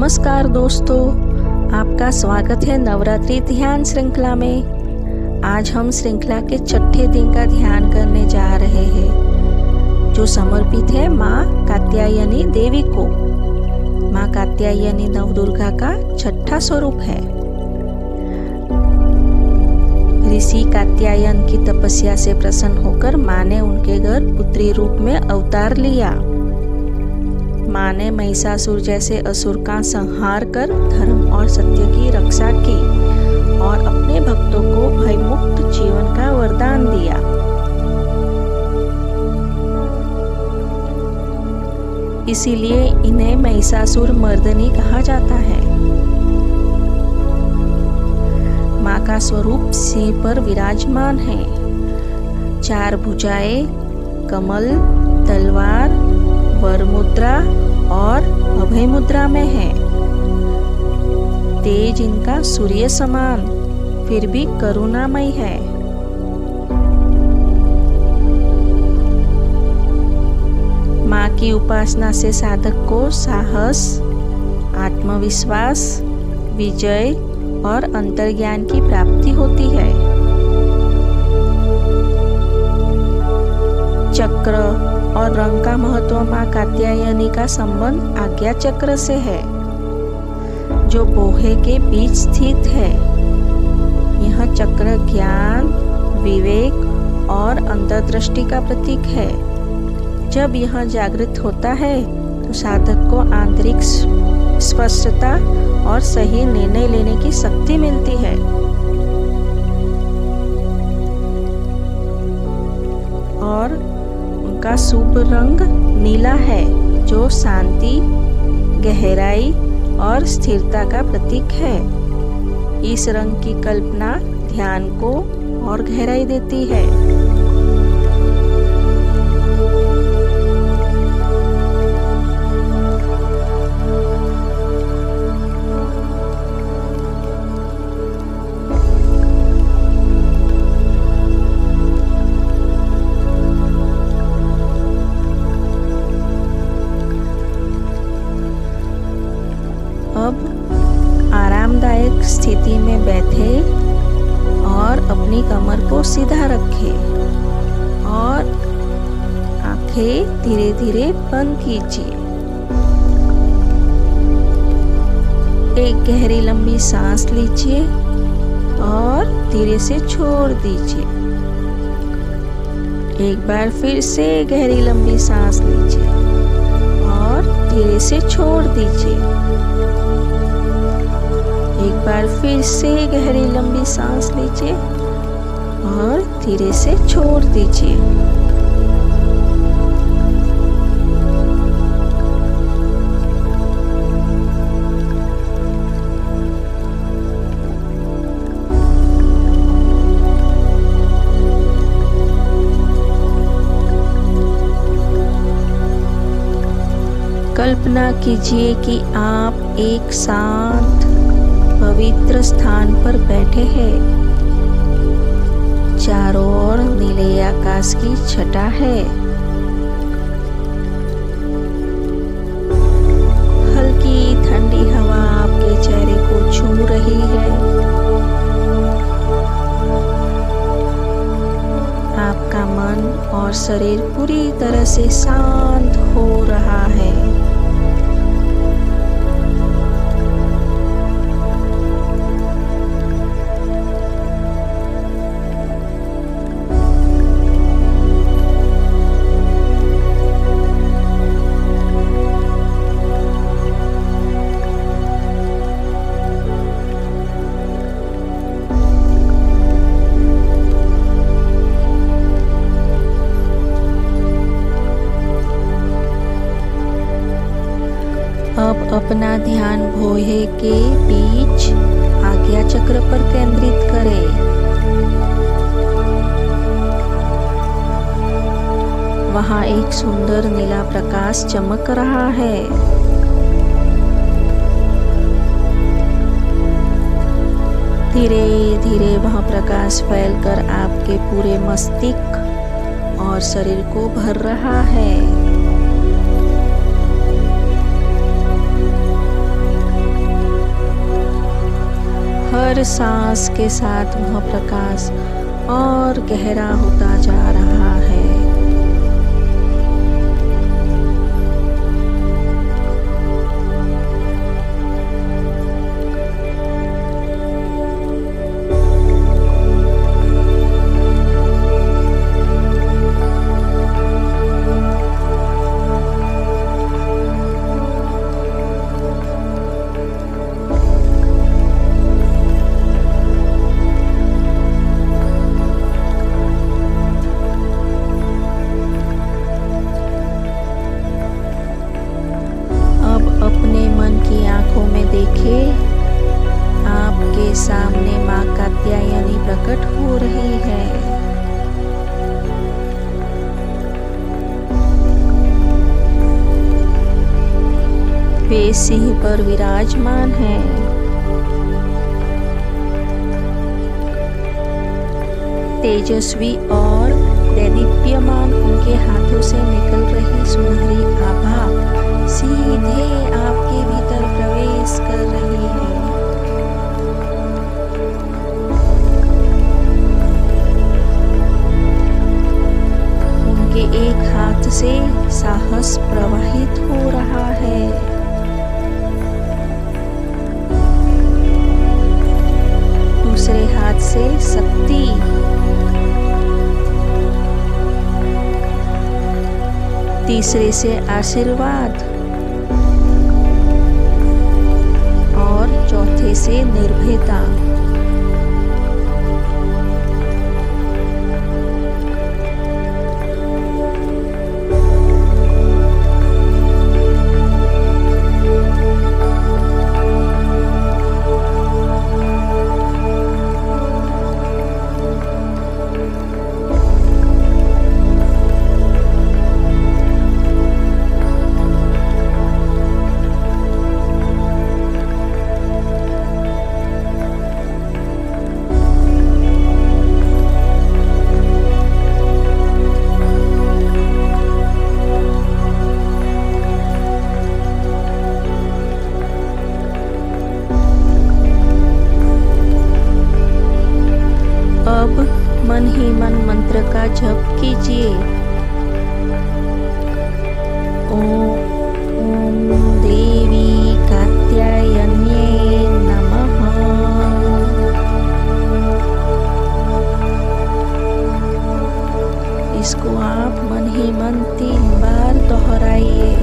नमस्कार दोस्तों, आपका स्वागत है नवरात्रि ध्यान श्रृंखला में। आज हम श्रृंखला के छठे दिन का ध्यान करने जा रहे हैं, जो समर्पित है माँ कात्यायनी देवी को। माँ कात्यायनी नवदुर्गा का छठा स्वरूप है। ऋषि कात्यायन की तपस्या से प्रसन्न होकर माँ ने उनके घर पुत्री रूप में अवतार लिया। माँ ने महिषासुर जैसे असुर का संहार कर धर्म और सत्य की रक्षा की और अपने भक्तों को भयमुक्त जीवन का वरदान दिया। इसीलिए इन्हें महिषासुर मर्दनी कहा जाता है। माँ का स्वरूप सिंह पर विराजमान है। 4 भुजाएं, कमल, तलवार, वर मुद्रा और अभय मुद्रा में है। तेज इनका सूर्य समान, फिर भी करुणामय है। माँ की उपासना से साधक को साहस, आत्मविश्वास, विजय और अंतर्ज्ञान की प्राप्ति होती है। चक्र और रंग का महत्व माँ कात्यायनी का संबंध आज्ञा चक्र से है, जो बोहे के बीच स्थित है। यह चक्र ज्ञान, विवेक और अंतर्दृष्टि का प्रतीक है। जब यह जागृत होता है तो साधक को आंतरिक स्पष्टता और सही निर्णय लेने की शक्ति मिलती है। और का शुभ रंग नीला है, जो शांति, गहराई और स्थिरता का प्रतीक है। इस रंग की कल्पना ध्यान को और गहराई देती है। अब आरामदायक स्थिति में बैठे और अपनी कमर को सीधा रखें और आंखें धीरे धीरे बंद कीजिए। एक गहरी लंबी सांस लीजिए और धीरे से छोड़ दीजिए। एक बार फिर से गहरी लंबी सांस लीजिए और धीरे से छोड़ दीजिए। एक बार फिर से गहरी लंबी सांस लीजिए और धीरे से छोड़ दीजिए। कल्पना कीजिए कि आप एक शांत पवित्र स्थान पर बैठे हैं। चारों ओर नीले आकाश की छटा है। हल्की ठंडी हवा आपके चेहरे को छू रही है। आपका मन और शरीर पूरी तरह से शांत हो रहा है। अब अपना ध्यान भोहे के बीच आज्ञा चक्र पर केंद्रित करें। वहां एक सुंदर नीला प्रकाश चमक रहा है। धीरे धीरे वह प्रकाश फैलकर आपके पूरे मस्तिष्क और शरीर को भर रहा है। हर सांस के साथ वह प्रकाश और गहरा होता जा रहा है। आपके सामने माँ कात्यायनी प्रकट हो रही है। वे सिंह पर विराजमान हैं। तेजस्वी और दैदीप्यमान उनके हाथों से निकल रही सुनहरी आभा सीधे आपके भीतर प्रवेश कर रही है। उनके एक हाथ से साहस प्रवाहित हो रहा है। दूसरे हाथ से शक्ति, तीसरे से आशीर्वाद और चौथे से निर्भयता। अब मन ही मन मंत्र का जप कीजिए। ओम देवी कात्यायन्ये नमः। इसको आप मन ही मन 3 बार दोहराइए।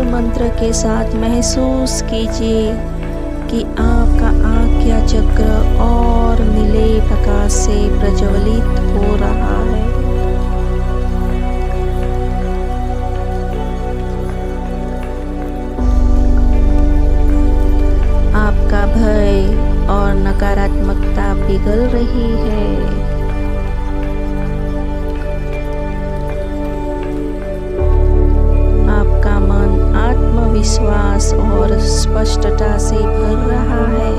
मंत्र के साथ महसूस कीजिए कि आपका आज्ञा चक्र और नीले प्रकाश से प्रज्वलित हो रहा है। आपका भय और नकारात्मकता पिघल रही है। विश्वास और स्पष्टता से भर रहा है।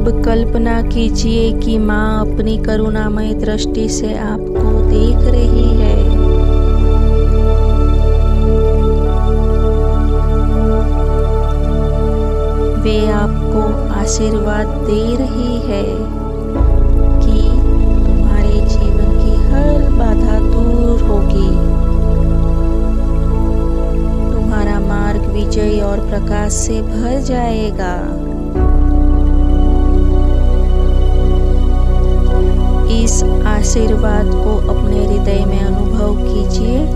अब कल्पना कीजिए कि माँ अपनी करुणामय दृष्टि से आपको देख रही है। वे आपको आशीर्वाद दे रही है कि तुम्हारे जीवन की हर बाधा दूर होगी। तुम्हारा मार्ग विजय और प्रकाश से भर जाएगा। इस आशीर्वाद को अपने हृदय में अनुभव कीजिए।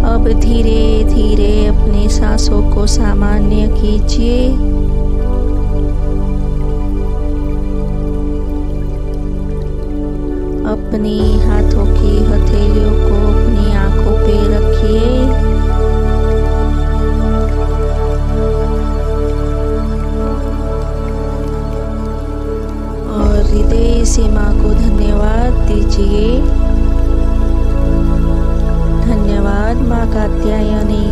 अब धीरे धीरे अपनी सांसों को सामान्य कीजिए। अपनी हाथों की हथेलियों को अपनी आंखों पे रखिए। और हृदय से माँ को धन्यवाद दीजिए। धन्यवाद माँ कात्यायनी,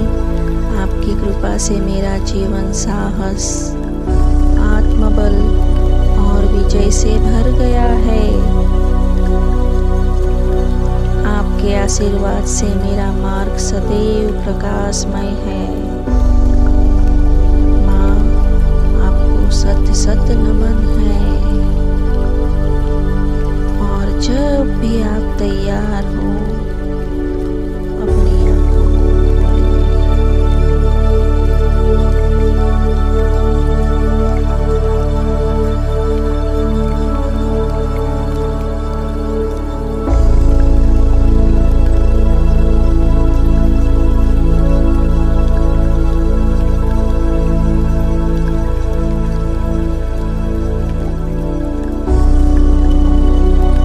आपकी कृपा से मेरा जीवन साहस, आत्मबल और विजय से भर गया है। आपके आशीर्वाद से मेरा मार्ग सदैव प्रकाशमय है। माँ, आपको सत सत नमन है। और जब भी आप तैयार हो